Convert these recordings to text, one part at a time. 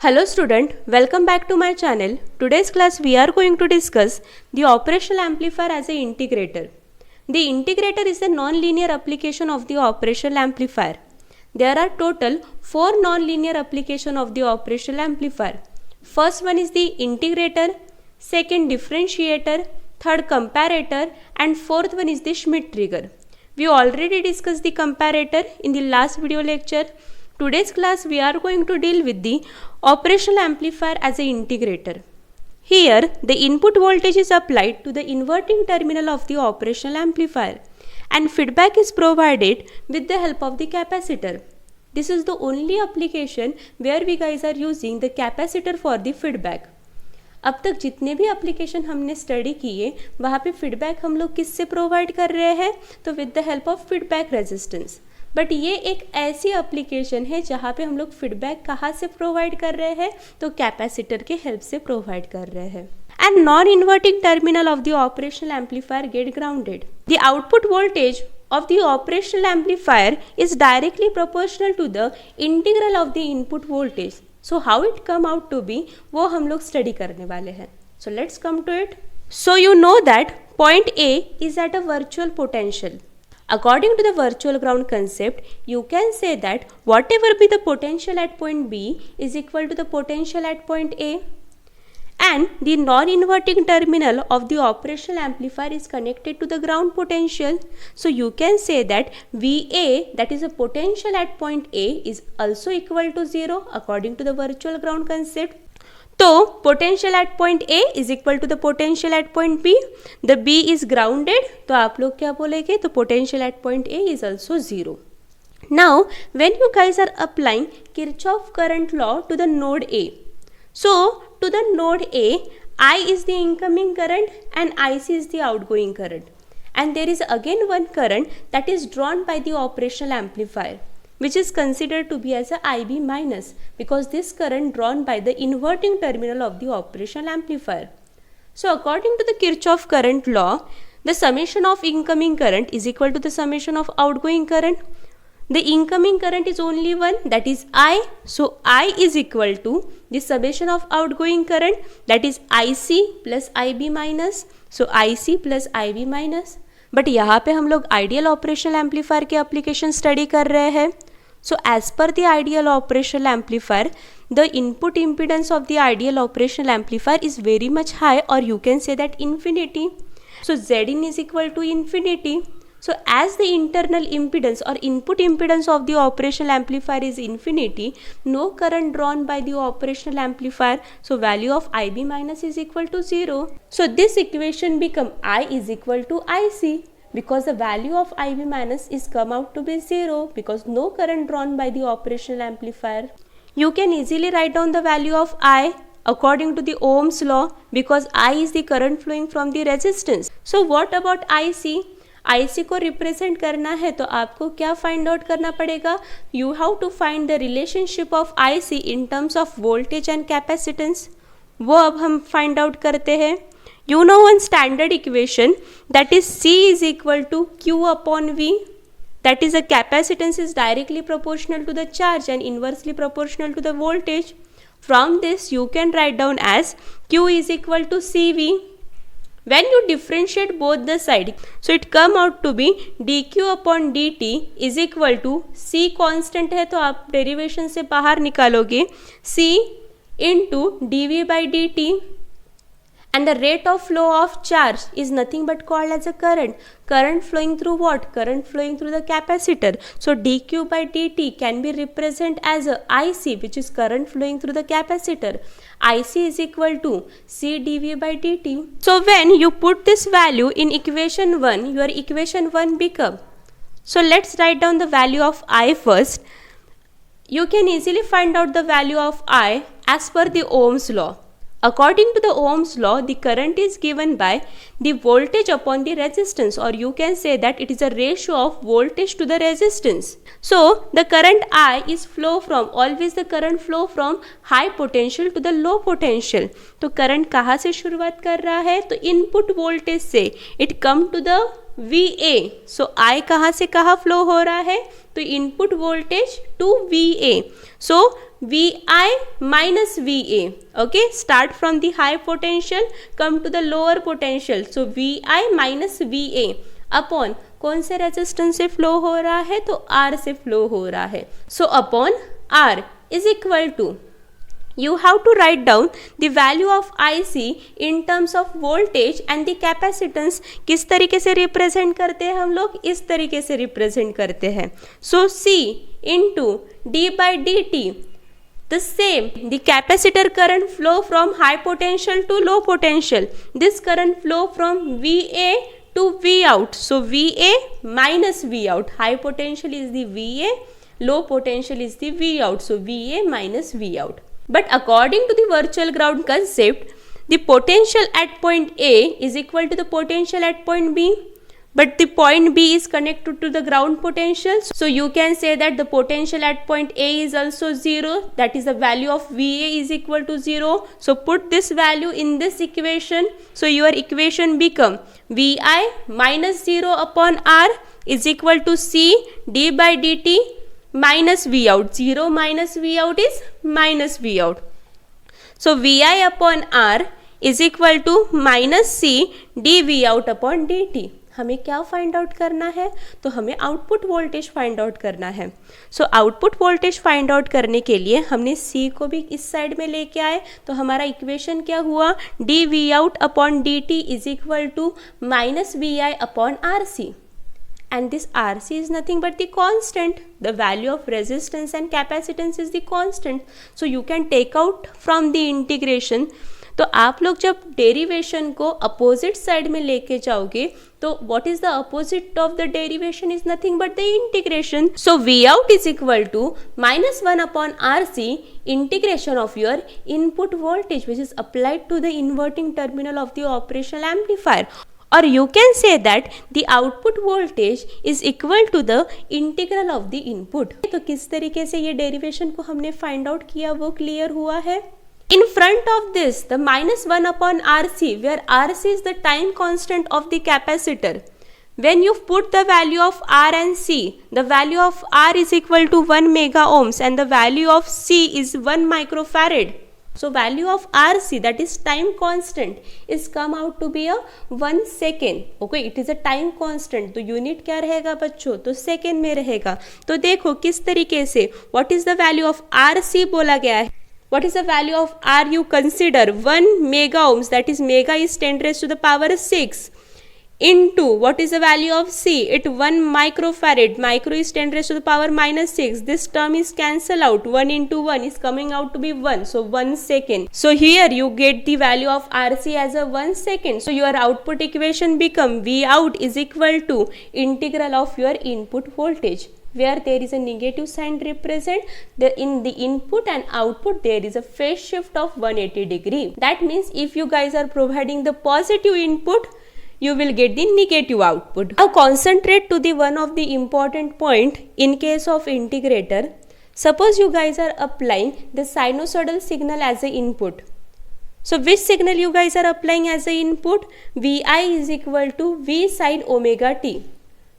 Hello student, welcome back to my channel. Today's class we are going to discuss the operational amplifier as an integrator. The integrator is a non-linear application of the operational amplifier. There are total 4 non-linear applications of the operational amplifier. First one is the integrator, second differentiator, third comparator, and fourth one is the Schmitt trigger. We already discussed the comparator in the last video lecture. Today's class we are going to deal with the operational amplifier as an integrator. Here the input voltage is applied to the inverting terminal of the operational amplifier and feedback is provided with the help of the capacitor. This is the only application where we guys are using the capacitor for the feedback. अब तक जितने भी application हमने study किए वहाँ पे feedback हम लोग किससे प्रोवाइड कर रहे हैं, तो with the help of feedback resistance. But ये एक ऐसी एप्लीकेशन है जहाँ पे हम लोग फीडबैक कहाँ से प्रोवाइड कर रहे हैं, तो कैपेसिटर के हेल्प से प्रोवाइड कर रहे हैं. And non inverting terminal of the operational amplifier get grounded. The output voltage of the operational amplifier is directly proportional to the integral of the input voltage. So how it come out to be वो हम लोग study करने वाले हैं. So let's come to it. So you know that point A is at a virtual potential. According to the virtual ground concept, you can say that whatever be the potential at point B is equal to the potential at point A. And the non-inverting terminal of the operational amplifier is connected to the ground potential. So you can say that VA, that is a potential at point A, is also equal to 0 according to the virtual ground concept. So potential at point A is equal to the potential at point B. The B is grounded. तो आप लोग क्या बोलेंगे, तो potential at point A is also 0. Now when you guys are applying Kirchhoff current law to the node A, so to the node A, I is the incoming current and IC is the outgoing current. And there is again one current that is drawn by the operational amplifier, which is considered to be as a IB minus, because this current drawn by the inverting terminal of the operational amplifier. So according to the Kirchhoff current law, the summation of incoming current is equal to the summation of outgoing current. The incoming current is only one, that is I. So I is equal to the summation of outgoing current, that is IC plus IB minus. So IC plus IB minus. But यहाँ पे हम लोग ideal operational amplifier के application study कर रहे हैं. So as per the ideal operational amplifier, the input impedance of the ideal operational amplifier is very much high, और you can say that infinity. सो Zin is equal to infinity. So as the internal impedance or input impedance of the operational amplifier is infinity, no current drawn by the operational amplifier, so value of IB minus is equal to 0. So this equation become I is equal to IC, because the value of IB minus is come out to be 0 because no current drawn by the operational amplifier. You can easily write down the value of I according to the Ohm's law, because I is the current flowing from the resistance. So what about IC? IC को represent करना है तो आपको क्या find out करना पड़ेगा, you have to find the relationship of IC in terms of voltage and capacitance. वो अब हम फाइंड आउट करते हैं. You know one standard equation, that is C is equal to Q upon V. That is, a capacitance is directly proportional to the charge and inversely proportional to the voltage. From this you can write down as Q is equal to CV. When you differentiate both the side, so it come out to be dq upon dt is equal to C constant है तो आप derivation से बाहर निकालोगे C into dv by dt, and the rate of flow of charge is nothing but called as a current. Current flowing through what? Current flowing through the capacitor. So dq by dt can be represented as a IC, which is current flowing through the capacitor. IC is equal to C dv by dt. So when you put this value in equation 1, your equation 1 become. So let's write down the value of I first. You can easily find out the value of I as per the Ohm's law. According to the Ohm's law, the current is given by the voltage upon the resistance, or you can say that it is a ratio of voltage to the resistance. So the current I is flow from, always the current flow from high potential to the low potential. तो current कहाँ से शुरुआत कर रहा है, तो input voltage से it come to the VA. So I कहाँ से कहाँ फ्लो हो रहा है, तो input voltage to VA. So VI minus VA. Okay, start from the high potential, come to the lower potential. So VI minus VA upon कौन से resistance से फ्लो हो रहा है, तो R से फ्लो हो रहा है. So upon R is equal to, you have to write down the value of IC in terms of voltage and the capacitance. किस तरीके से रिप्रेजेंट करते हैं हम लोग, इस तरीके से रिप्रेजेंट करते हैं. सो C into d by dt, the same, the capacitor current flow from high potential to low potential. This current flow from VA to V out. So VA minus V out. High potential is the VA, low potential is the V out. So VA minus V out. But according to the virtual ground concept, the potential at point A is equal to the potential at point B. But the point B is connected to the ground potential. So you can say that the potential at point A is also 0. That is the value of VA is equal to 0. So put this value in this equation. So your equation become VI minus 0 upon R is equal to C d by dt minus V out. 0 minus V out is minus V out. So VI upon R is equal to minus C dV out upon dt. हमें क्या find out करना है, तो हमें output voltage find out करना है. So output voltage find out करने के लिए हमने C को भी इस साइड में लेके आए, तो हमारा इक्वेशन क्या हुआ, D V out upon D T is equal to minus V I upon R C. And this RC is nothing but the constant. The value of resistance and capacitance is the constant. So you can take out from the integration. तो आप लोग जब derivation को opposite side में लेके जाओगे, तो what is the opposite of the derivation is nothing but the integration. So V out is equal to minus 1 upon RC integration of your input voltage which is applied to the inverting terminal of the operational amplifier. Or you can say that the output voltage is equal to the integral of the input. तो किस तरीके से ये derivation को हमने find out किया वो clear हुआ है. In front of this, the minus 1 upon RC, where RC is the time constant of the capacitor. When you put the value of R and C, the value of R is equal to 1 mega ohms and the value of C is 1 microfarad. So value of RC, that is time constant, is come out to be a 1 second. Okay, it is a time constant. तो unit क्या रहेगा बच्चों, तो second में रहेगा. तो देखो किस तरीके से, what is the value of RC बोला गया है. What is the value of R you consider, 1 mega ohms, that is mega is 10 raised to the power 6 into what is the value of C, it 1 microfarad, micro is 10 raised to the power minus 6, this term is cancel out, 1 into 1 is coming out to be 1, so 1 second. So here you get the value of RC as a 1 second. So your output equation become V out is equal to integral of your input voltage, where there is a negative sign represent in the input and output there is a phase shift of 180 degree. That means if you guys are providing the positive input, you will get the negative output. Now concentrate to the one of the important point in case of integrator. Suppose you guys are applying the sinusoidal signal as a input. So which signal you guys are applying as a input? Vi is equal to V sin omega t.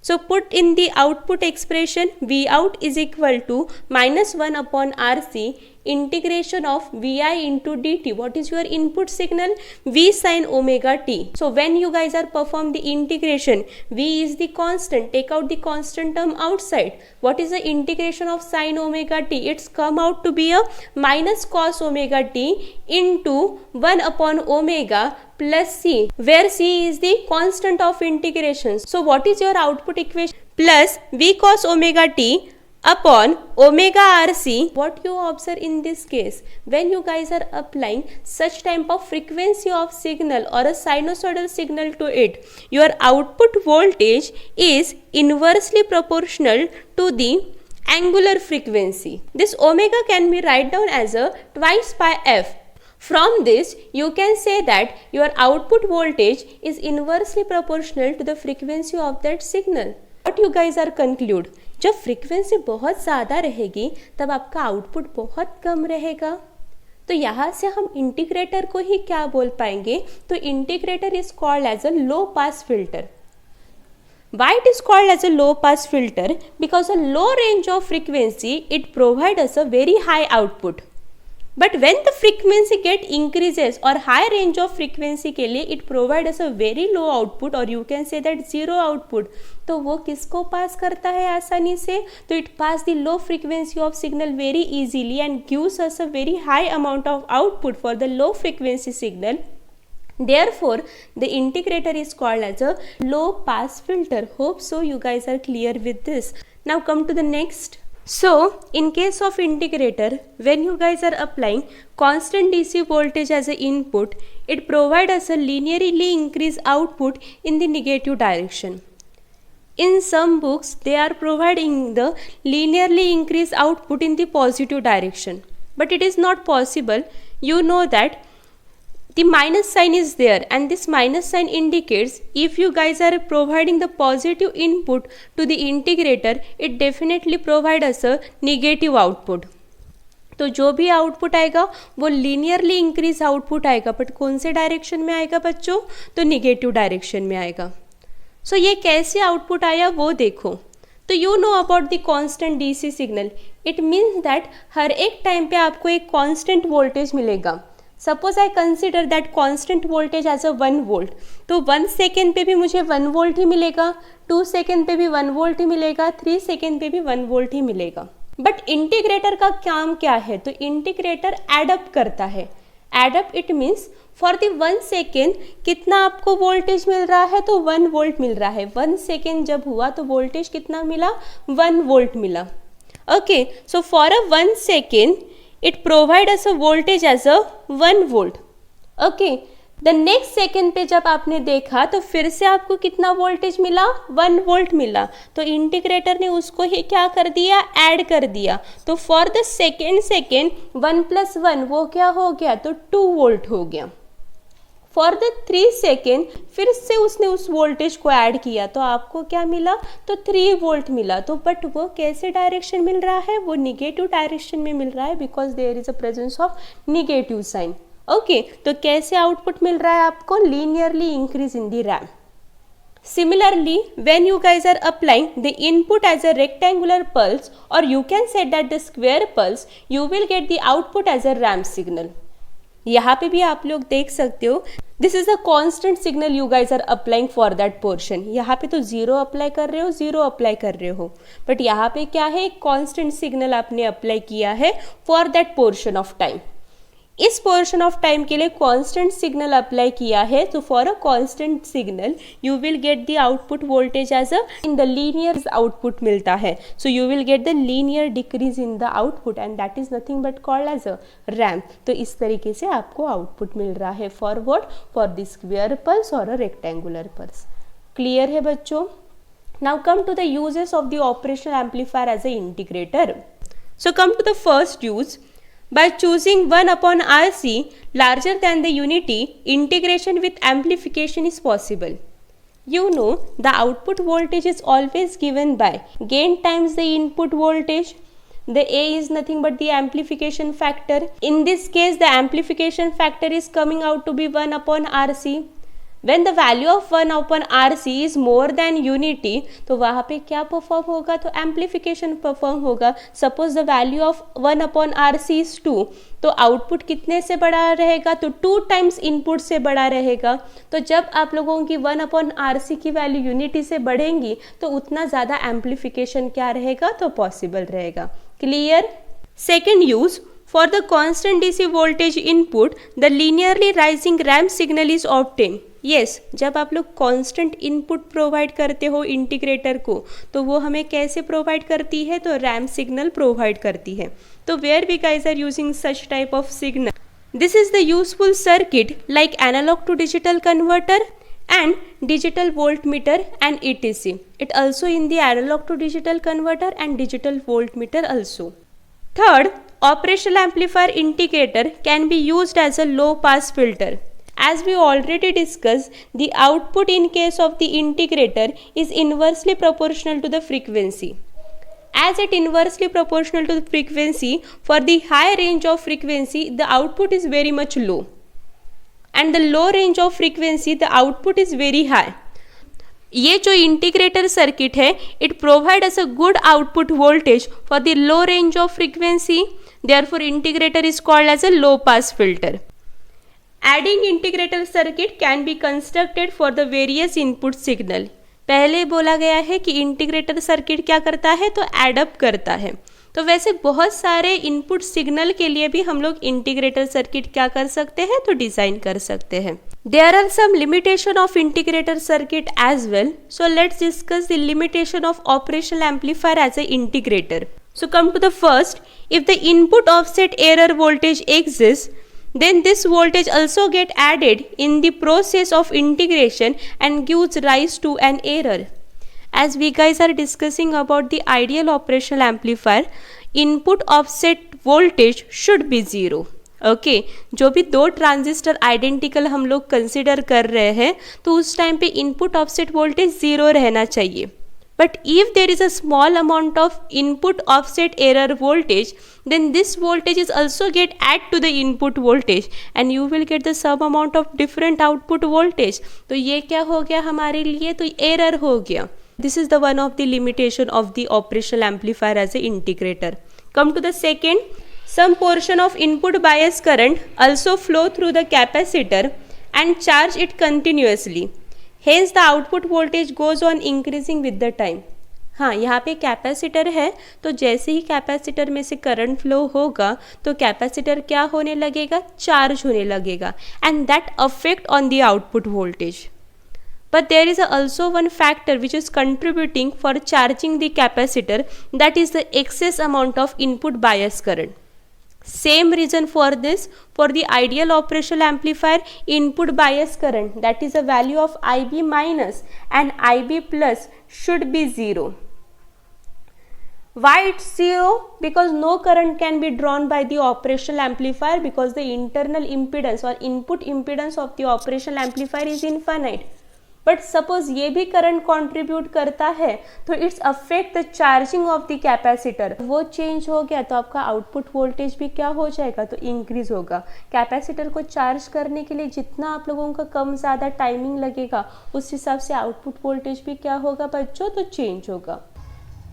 So put in the output expression, V out is equal to minus 1 upon RC integration of Vi into dt. What is your input signal? V sin omega t. So when you guys are perform the integration, V is the constant, take out the constant term outside. What is the integration of sin omega t? It's come out to be a minus cos omega t into 1 upon omega plus C, where C is the constant of integration. So what is your output equation? Plus V cos omega t upon omega RC. What you observe in this case, when you guys are applying such type of frequency of signal or a sinusoidal signal to it, your output voltage is inversely proportional to the angular frequency. This omega can be write down as a twice pi f. From this, you can say that your output voltage is inversely proportional to the frequency of that signal. What you guys are conclude? जब frequency बहुत ज़्यादा रहेगी तब आपका output बहुत कम रहेगा. तो यहाँ से हम इंटीग्रेटर को ही क्या बोल पाएंगे, तो integrator is called as a low pass filter. Why it is called as a low pass filter? Because a low range of frequency, it provides us a very high output. But when the frequency get increases और high range of frequency के लिए it provide us a very low output और you can say that zero output, तो वो किसको पास करता है आसानी से? तो it pass the low frequency of signal very easily and gives us a very high amount of output for the low frequency signal. Therefore, the integrator is called as a low pass filter. Hope so you guys are clear with this. Now come to the next. So, in case of integrator, when you guys are applying constant DC voltage as an input, it provides us a linearly increased output in the negative direction. In some books, they are providing the linearly increased output in the positive direction. But it is not possible. You know that the minus sign is there, and this minus sign indicates if you guys are providing the positive input to the integrator, it definitely provide us a negative output. तो जो भी output आएगा वो linearly increase output आएगा, but कौन से direction में आएगा बच्चों? तो निगेटिव डायरेक्शन में आएगा. सो ये कैसे आउटपुट आया वो देखो. तो you know about the constant DC signal. It means that हर एक टाइम पे आपको एक कांस्टेंट वोल्टेज मिलेगा. Suppose I consider that constant voltage as a 1 volt, तो 1 सेकेंड पे भी मुझे 1 वोल्ट ही मिलेगा, 2 सेकेंड पे भी 1 वोल्ट ही मिलेगा, 3 सेकेंड पे भी 1 वोल्ट ही मिलेगा. बट इंटीग्रेटर का काम क्या है? तो इंटीग्रेटर एडअप करता है. Add up it means for the 1 second कितना आपको वोल्टेज मिल रहा है? तो 1 वोल्ट मिल रहा है. 1 सेकेंड जब हुआ तो वोल्टेज कितना मिला? 1 वोल्ट मिला. Okay, so for a 1 second it provide us a voltage as a 1 volt. Okay, the next second पे जब आपने देखा तो फिर से आपको कितना वोल्टेज मिला? 1 वोल्ट मिला. तो इंटीग्रेटर ने उसको ही क्या कर दिया? ऐड कर दिया. तो फॉर द सेकेंड 1 + 1 वो क्या हो गया? तो 2 वोल्ट हो गया. फॉर द 3 सेकेंड फिर से उसने उस वोल्टेज को ऐड किया, तो आपको क्या मिला? तो 3 वोल्ट मिला. तो बट वो कैसे डायरेक्शन मिल रहा है? वो निगेटिव डायरेक्शन में मिल रहा है, because there is a presence of negative sign. Okay, तो कैसे आउटपुट मिल रहा है आपको? Linearly increase in the ramp. Similarly, when you guys are applying the input as a rectangular pulse, or you can say that the square pulse, you will get the output as a ramp signal. यहाँ पे भी आप लोग देख सकते हो, this is a constant signal you guys are applying for that portion. यहाँ पे तो 0 अप्लाई कर रहे हो, 0 अप्लाई कर रहे हो, बट यहाँ पे क्या है? एक कॉन्स्टेंट सिग्नल आपने अप्लाई किया है for that portion of time. इस पोर्शन ऑफ टाइम के लिए कांस्टेंट सिग्नल अप्लाई किया है. तो for a constant signal you will get the output voltage as a in the linear output मिलता है. So you will get the linear decrease in the output and that is nothing but called as a ramp. तो इस तरीके से आपको output मिल रहा है for what? For the square pulse और अ रेक्टेंगुलर पल्स. क्लियर है बच्चों? Now come to the uses of the operational amplifier as a integrator. So come to the first use. By choosing 1/RC larger than the unity, integration with amplification is possible. You know, the output voltage is always given by gain times the input voltage. The A is nothing but the amplification factor. In this case, the amplification factor is coming out to be 1/RC. When the value of 1/RC is more than unity, तो वहाँ पे क्या perform होगा? तो amplification perform होगा. Suppose the value of 1/RC is 2, तो output कितने से बड़ा रहेगा? तो 2 टाइम्स इनपुट से बड़ा रहेगा. तो जब आप लोगों की 1/RC की वैल्यू यूनिटी से बढ़ेंगी तो उतना ज़्यादा एम्पलीफिकेशन क्या रहेगा? तो पॉसिबल रहेगा. Clear? Second use. For the constant DC voltage input, the linearly rising ramp signal is obtained. Yes, जब आप लोग कांस्टेंट इनपुट प्रोवाइड करते हो इंटीग्रेटर को, तो वो हमें कैसे प्रोवाइड करती है? तो रैम्प सिग्नल प्रोवाइड करती है. तो where we guys are using such type of signal? This is the useful circuit like analog to digital converter and digital voltmeter and etc. It also in the analog to digital converter and digital voltmeter also. Third, operational amplifier integrator can be used as a low pass filter. As we already discussed, the output in case of the integrator is inversely proportional to the frequency. As it inversely proportional to the frequency, for the high range of frequency, the output is very much low. And the low range of frequency, the output is very high. ये जो integrator circuit है, it provide us a good output voltage for the low range of frequency, therefore integrator is called as a low pass filter. Adding integrator circuit can be constructed for the various input signal. पहले बोला गया है कि integrator circuit क्या करता है, तो add up करता है. तो वैसे बहुत सारे इनपुट सिग्नल के लिए भी हम लोग इंटीग्रेटर सर्किट क्या कर सकते हैं, तो डिजाइन कर सकते हैं. There are some limitation of integrator circuit as well. So let's discuss the limitation of operational amplifier as an integrator. So come to the first. If the input offset error voltage exists, then this voltage also get added in the process of integration and gives rise to an error. As we guys are discussing about the ideal operational amplifier, input offset voltage should be 0. Okay जो भी दो transistor identical हम लोग consider कर रहे हैं, तो उस टाइम पे इनपुट ऑफसेट वोल्टेज 0 रहना चाहिए. But if there is a small amount of input offset error voltage, then this voltage is also get add to the input voltage and you will get the some amount of different output voltage. तो ये क्या हो गया हमारे लिए, तो error हो गया. This is the one of the limitation of the operational amplifier as a integrator. Come to the second. Some portion of input bias current also flow through the capacitor and charge it continuously. Hence the output voltage goes on increasing with the time. हाँ, यहाँ पे capacitor है, तो जैसे ही capacitor में से current flow होगा तो कैपेसिटर क्या होने लगेगा, चार्ज होने लगेगा, and that affect on the output voltage. But there is also one factor which is contributing for charging the capacitor, that is the excess amount of input bias current. Same reason for this, for the ideal operational amplifier, input bias current, that is a value of IB minus and IB plus should be 0. Why it's 0? Because no current can be drawn by the operational amplifier, because the internal impedance or input impedance of the operational amplifier is infinite. But suppose ये भी current contribute करता है, तो it's affect the charging of the capacitor. वो change हो गया तो आपका आउटपुट वोल्टेज भी क्या हो जाएगा, तो इंक्रीज होगा. कैपेसिटर को चार्ज करने के लिए जितना आप लोगों का कम ज़्यादा टाइमिंग लगेगा, उस हिसाब से आउटपुट वोल्टेज भी क्या होगा बच्चों, तो चेंज होगा.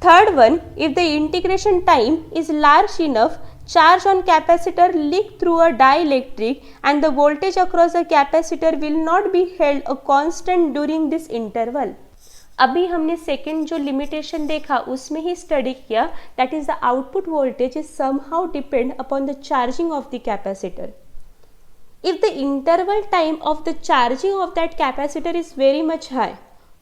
Third one, if the integration time is large enough, charge on capacitor leak through a dielectric and the voltage across the capacitor will not be held a constant during this interval. अभी हमने second जो limitation देखा उसमें ही study किया, that is the output voltage is somehow depend upon the charging of the capacitor. If the interval time of the charging of that capacitor is very much high,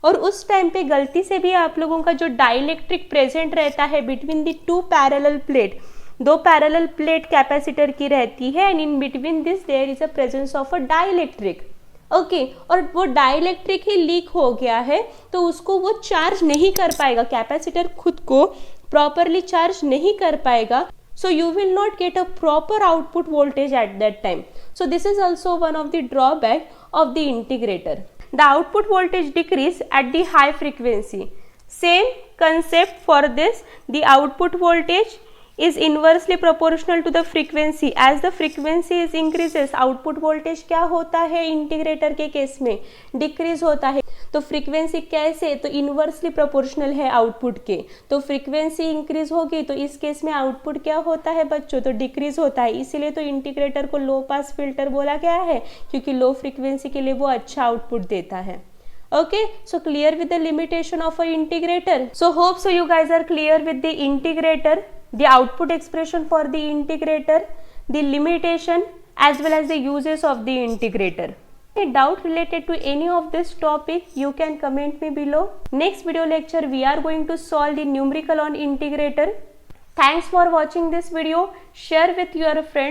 और उस time पे गलती से भी आप लोगों का जो डाइलेक्ट्रिक प्रेजेंट रहता है between the two parallel plate, दो पैरेलल प्लेट कैपेसिटर की रहती है, and in between this there is a presence of a dielectric. Okay, और वो डाइलेक्ट्रिक ही लीक हो गया है, तो उसको वो चार्ज नहीं कर पाएगा, कैपेसिटर खुद को प्रॉपरली चार्ज नहीं कर पाएगा. so you will not get a proper output voltage at that time. So this is also one of the drawback of the integrator. The output voltage decrease at the high frequency. Same concept for this, the output voltage is inversely proportional to the frequency. As the frequency is increases, output voltage क्या होता है integrator के case में, decrease होता है. तो frequency कैसे, तो इनवर्सली प्रोपोर्शनल है आउटपुट के, तो फ्रीक्वेंसी इंक्रीज होगी तो इस केस में आउटपुट क्या होता है बच्चों, तो डिक्रीज होता है. इसीलिए तो इंटीग्रेटर को लो पास फिल्टर बोला गया है, क्योंकि लो फ्रीक्वेंसी के लिए वो अच्छा आउटपुट देता है. Okay, so clear with the limitation of a integrator. So hope so you guys are clear with the integrator, the output expression for the integrator, the limitation as well as the uses of the integrator. Any doubt related to any of this topic, you can comment me below. Next video lecture we are going to solve the numerical on integrator. Thanks for watching this video. Share with your friends.